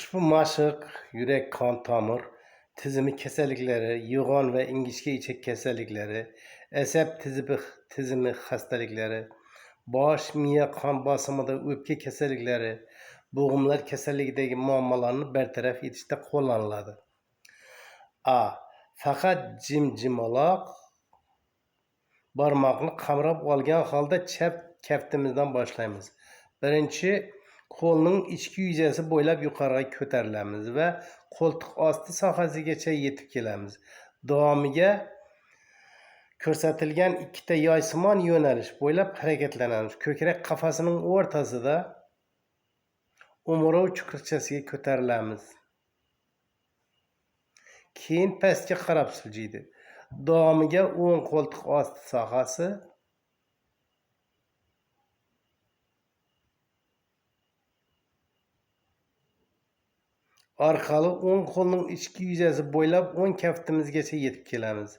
Ushbu mashq yurak qon tomir tizimi kasalliklari, yo'g'on va ingichka ichak kasalliklari, asab tizimi xastaliklari, bosh, miya qon bosimida o'pka kasalliklari, bo'g'imlar kasalligidagi muammolarni bartaraf etishda qo'llaniladi. A. Faqat jimjimaloq barmoqni qamrab olgan holda chap kaftimizdan boshlaymiz. Birinchi, qo'lning ichki yuzasi bo'ylab yuqoriga ko'tarilamiz va qo'ltiq osti sohasigacha yetib kelamiz. Davomiga ko'rsatilgan ikkita yoysimon yo'nalish bo'ylab harakatlanamiz. Ko'krak qafasining o'rtasida o'murov chuqurchasiga ko'tarilamiz. Keyin pastga qarab siljiydi. Davomiga o'ng qo'ltiq osti sohasi orqali o'ng qo'lning ichki yuzasi bo'ylab o'ng kaftimizgacha yetib kelamiz.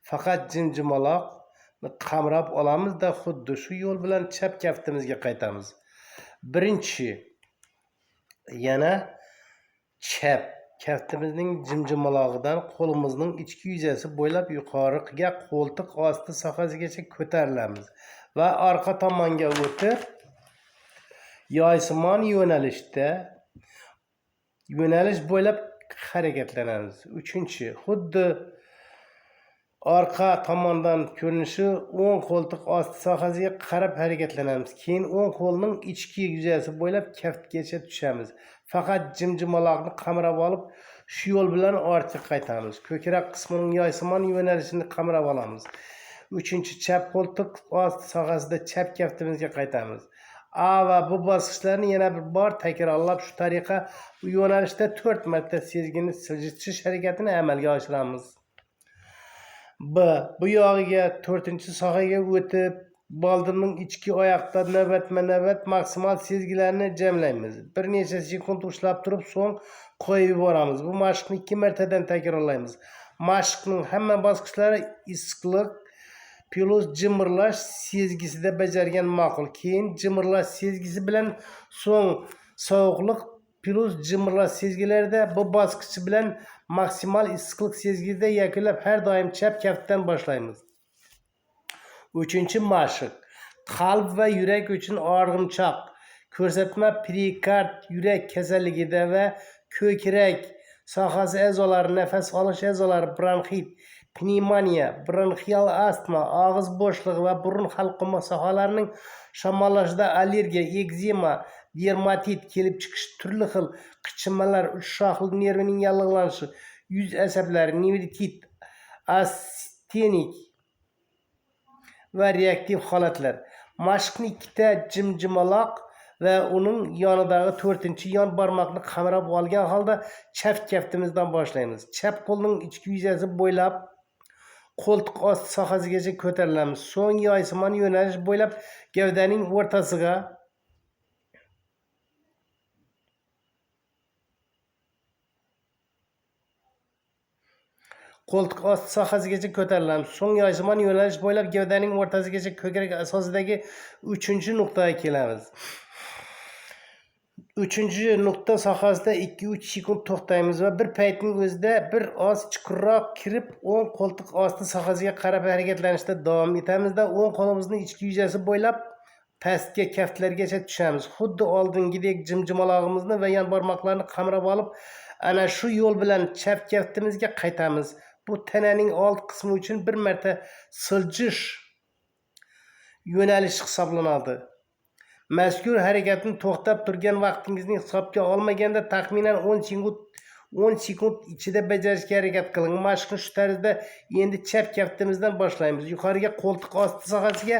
Faqat jimjimaloq qamrab olamiz-da, xuddi shu yo'l bilan chap kaftimizga qaytamiz. Birinchi, yana chap kaftimizning jimjimalog'idan qo'limizning ichki yuzasi bo'ylab yuqoriga qo'ltiq osti sohasigacha ko'tarilamiz va orqa tomonga o'tib yoysimon yo'nalish bo'ylab harakatlanamiz. Uchinchi, xuddi orqa tomondan ko'rinishi o'ng qo'ltiq osti sohasiga qarab harakatlanamiz. Keyin o'ng qo'lning ichki yuzasi bo'ylab kaftgacha tushamiz. Faqat jimjimaloqni qamrab olib, shu yo'l bilan ortga qaytamiz. Ko'krak qismining yoysimon yo'nalishini qamrab olamiz. Uchinchi, chap qo'ltiq osti sohasida chap kaftimizga qaytamiz. A va bu bosqichlarni yana bir bor takrorlab, shu tariqa bu yo'nalishda 4 marta sezgini siljitish harakatini amalga oshiramiz. B. Bu yog'iga 4-sohaga o'tib, boldirning ichki oyoqda navbatma-navbat maksimal sezgilarni jamlaymiz. Bir necha sekund ushlab turib, so'ng qo'yib yuboramiz. Bu mashqni 2 martadan takrorlaymiz. Mashqning hamma bosqichlari issiqlik plus jimirlash sezgisida bajargan ma'qul. Keyin jimirlash sezgisi bilan so'ng sovuqlik plus jimirlash sezgilarida bu bosqich bilan maksimal issiqlik sezgisida yakunlab har doim chap kaftdan boshlaymiz. 3-mashq. Qalb va yurak uchun arg'imchoq. Ko'rsatma perikard yurak kasalligida va ko'krak sohasi a'zolari, nafas olish a'zolari, bronxit, pnevmoniya, bronxial astma, og'iz bo'shlig'i va burun halquma sohalarining shamollashida allergiya, ekzema, dermatit kelib chiqishi, turli xil qichishmalar, uch shoxli nervining yallig'lanishi, yuz asablari, nevritit, astenik va reaktiv holatlar. Mashqni ikkita jimjimaloq va uning yonidagi 4-yon barmoqni qamrab olgan holda chap kaftimizdan boshlaymiz. Chap qo'lning ichki yuzasi bo'ylab qo'ltiq osti sohasigacha ko'tarilamiz. So'ng yoysimon yo'nalish bo'ylab gavdaning o'rtasiga qo'ltiq osti sohasigacha ko'tarilamiz. So'ng yoysimon yo'nalish bo'ylab gavdaning o'rtasigacha ko'krak asosidagi 3-nuqtaga kelamiz. 3-nuqta sohasida 2-3 sekund to'xtaymiz va bir paytning o'zida bir oz chuqurroq kirib, o'ng qo'ltiq osti sohasiga qarab harakatlanishda davom etamiz-da, o'ng qo'limizning ichki yuzasi bo'ylab pastga kaftlargacha tushamiz. Xuddi oldingidek jimjimalog'imizni va yon barmoqlarni qamrab olib, ana shu yo'l bilan chap kaftimizga qaytamiz. Bu tananing old qismi uchun bir marta siljish yo'nalishi hisoblanadi. Mazkur harakatni to'xtab turgan vaqtingizni hisobga olmaganda taxminan 10 sekund ichida bajarishga harakat qiling. Mashqni shu tarzda endi chap kaftimizdan boshlaymiz. Yuqoriga qo'ltiq osti sohasiga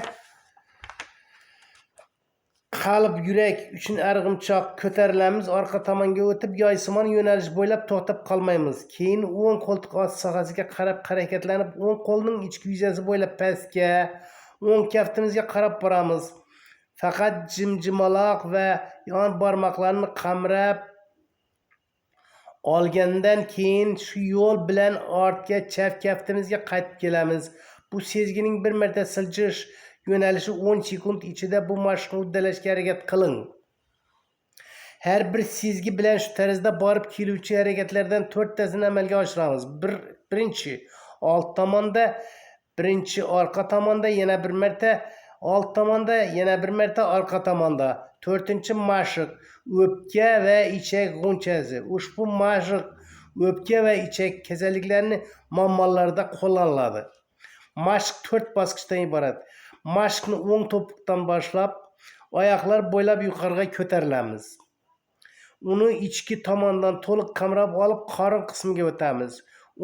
qalb, yurak uchun arg'imchoq ko'tarilamiz. Orqa tomonga o'tib yoysimon yo'nalish bo'ylab to'xtab qolmaymiz. Keyin o'ng qo'ltiq osti sohasiga qarab harakatlanib, o'ng qo'lning ichki yuzasi bo'ylab pastga, o'ng kaftimizga qarab boramiz. Faqat jimjimaloq va yon barmoqlarni qamrab olgandan keyin shu yo'l bilan ortga chap kaftimizga qaytib kelamiz. Bu sezgining bir marta siljish yo'nalishi 10 sekund ichida bu mashqni uddalashga harakat qiling. Her bir sezgi bilen şu tarzda barıp keluvchi hareketlerden 4tasini amalga oshiramiz. Birinchi alt tomonda, birinchi orqa tomonda, yana bir marta alt tomonda, yana bir marta orqa tomonda. 4-chi mashq o'pka va ichak g'unchasi. Ushbu mashq o'pka va ichak kasalliklarini muammolarida qo'llaniladi. Mashq 4 bosqichdan iborat. Mashqni o'ng to'piqdan boshlab oyoqlar bo'ylab yuqoriga ko'tarilamiz. Uni ichki tomondan to'liq qamrab olib, qorin qismiga o'tamiz.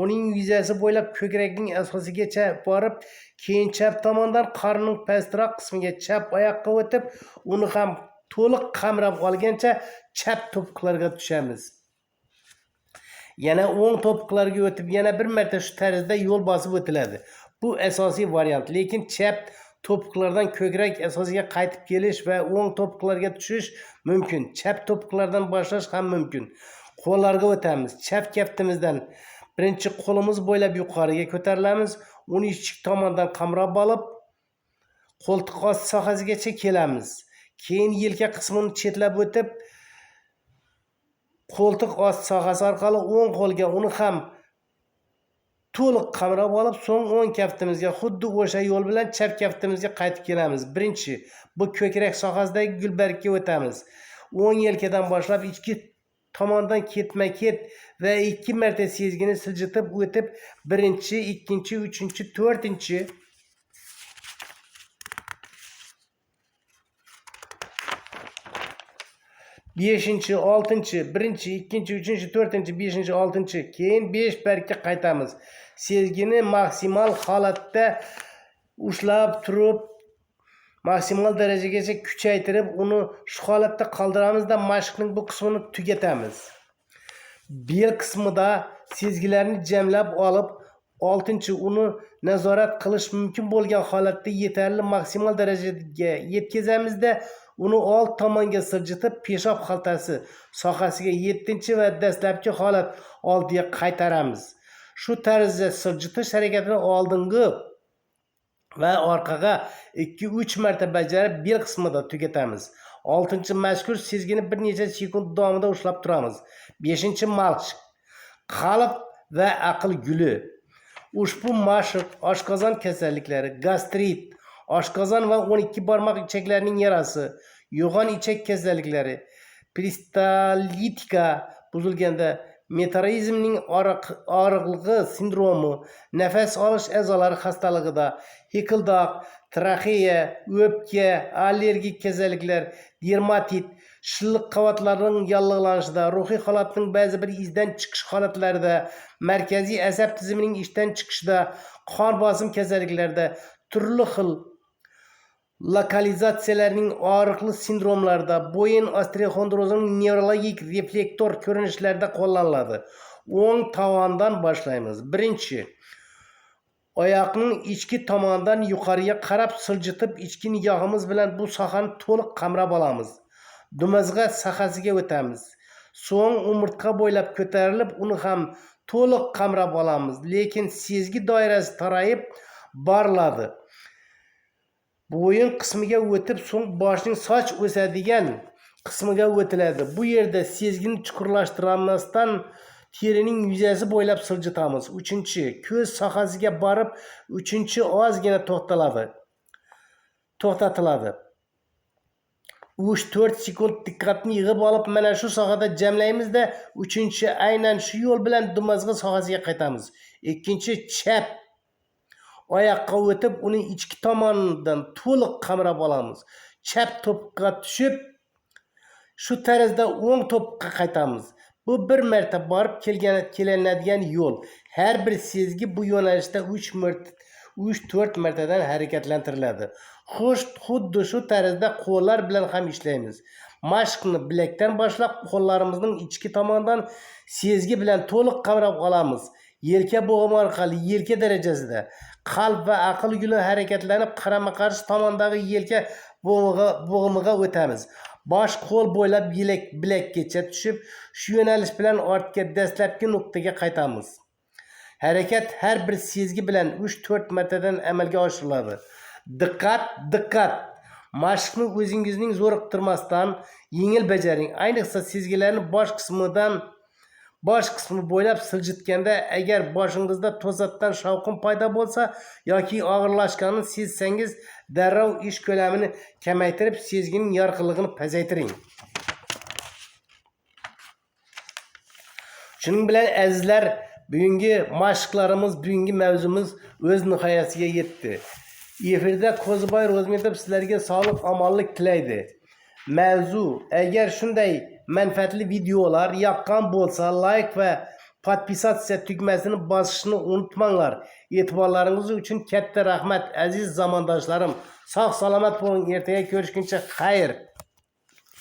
Uning yuzasi bo'ylab ko'krakning asosigacha borib, keyin chap tomondan qorinning pastroq qismiga chap oyoqqa o'tib, uni ham to'liq qamrab olgancha chap to'piqlarga tushamiz. Yana o'ng to'piqlarga o'tib, yana bir marta shu tarzda yo'l bosib o'tiladi. Bu asosiy variant, lekin chap to'piqlardan ko'krak asosiga qaytib kelish va o'ng to'piqlarga tushish mumkin. Chap to'piqlardan boshlash ham mumkin. Qo'llarga o'tamiz. Chap kaftimizdan birinchi qo'limiz bo'ylab yuqoriga ko'tarilamiz. Uni ichki tomondan qamrab olib, qo'ltiq osti sohasigacha kelamiz. Keyin yelka qismini chetlab o'tib, qo'ltiq osti sohasi orqali o'ng qo'lga uni ham to'liq qamrab olib, so'ng o'ng kaftimizga xuddi o'sha yo'l bilan chap kaftimizga qaytib kelamiz. Birinchi bu ko'krak sohasidagi gulbargga o'tamiz. O'ng yelkadan boshlab ichki tomondan ketma-ket va 2 marta sezgini siljitib o'tib, birinchi, ikkinchi, uchinchi, to'rtinchi beshinchi, oltinchi, birinchi, ikkinchi, uchinchi, to'rtinchi, beshinchi, oltinchi, keyin 5 bargga qaytamiz. Sezgini maksimal holatda ushlab turib, maksimal darajagacha kuchaytirib, uni shu holatda qoldiramizda mashqning bu qismini tugatamiz. Bel qismida sezgilarni jamlab olib, 6-chi uni nazorat qilish mumkin bo'lgan holatda yetarli maksimal darajaga yetkazamizda, uni old tomonga siljitib, peshob xaltasi sohasiga 7-chi va dastlabki holat oldiga qaytaramiz. Shu tarzda siljitish harakatini oldingi va orqaga 2-3 marta bajarib, bel qismida tugatamiz. 6-chi mazkur sezgini bir necha sekund davomida ushlab turamiz. 5-chi mashq qalb va aql guli. Ushbu mashq oshqozon kasalliklari, gastrit, oshqozon va 12 barmoq ichaklarining yarasi, yo'g'on ichak kasalliklari, peristaltika buzilganda, metaborizmning og'riqligi sindromi, nafas olish a'zolari xastaligida, hiqildoq, traxeya, o'pka, allergik kasalliklar, dermatit, shilliq qavatlarining yallig'lanishida, ruhiy holatning ba'zi bir izdan chiqish holatlarida, markaziy asab tizimining ishdan chiqishida, qon bosim kasalliklarida, turli xil lokalizatsiyalarning og'riqli sindromlarida, bo'yin osteoxondrozining nevrologik reflektor ko'rinishlarida qo'llaniladi. O'ng tomondan boshlaymiz. Birinchi, oyoqning ichki tomonidan yuqoriga qarab siljitib, ichki nigohimiz bilan bu sohani to'liq qamrab olamiz. Dumazg'a sohasiga o'tamiz. So'ng umurtqa bo'ylab ko'tarilib, uni ham to'liq qamrab olamiz, lekin sezgi doirasi tarayib boriladi. Bo'yin qismiga o'tib, so'ng boshning soch o'sadigan qismiga o'tiladi. Bu yerda sezgini chuqurlashtirmasdan terining yuzasi bo'ylab siljitamiz. 3-chi, ko'z sohasiga borib, 3-chi ozgina to'xtatiladi. 3-4 sekund diqqatni yig'ib olib, mana shu sohada jamlaymizda, 3-chi aynan shu yo'l bilan dumazg'a sohasiga qaytamiz. 2-chi chap oyoqqa o'tib, uning ichki tomonidan to'liq qamrab olamiz. Chap to'piqqa tushib, shu tarzda o'ng to'piqqa qaytamiz. Bu bir marta borib kelinadigan yo'l. Har bir sezgi bu yo'nalishda 3-4 martadan harakatlantiriladi. Xuddi shu tarzda qo'llar bilan ham ishlaymiz. Mashqni bilakdan boshlab, qo'llarimizning ichki tomonidan sezgi bilan to'liq qamrab olamiz. Yelka bo'g'im orqali yelka darajasida qalb va aql guli harakatlanib, qarama-qarshi tomondagi yelka bo'g'imiga o'tamiz. Bosh qo'l bo'ylab bilakgacha tushib, shu yo'nalish bilan ortga dastlabki nuqtaga qaytamiz. Harakat har bir sezgi bilan 3-4 martadan amalga oshiriladi. Diqqat! Mashqni o'zingizning zo'riqtirmasdan yengil bajaring. Ayniqsa sezgilarni bosh qismi bo'ylab siljitganda, agar boshingizda to'satdan shovqin paydo bo'lsa yoki og'irlashganini sezsangiz, darrov ish ko'lamini kamaytirib, sezgining yorqinligini pasaytiring. Shuning bilan azizlar, bugungi mashqlarimiz, bugungi mavzumuz o'z nihoyasiga yetdi. Efirda Qo'ziboy Ro'zmetov sizlarga sog'lik, omonlik tilaydi. Mavzu, agar shunday manfaatli videolar yoqqan bo'lsa, like va podpisatsiya tugmasini bosishni unutmanglar. E'tiborlaringiz uchun katta rahmat aziz zamondoshlarim. Sog' salomat bo'ling. Ertaga ko'rishguncha xayr.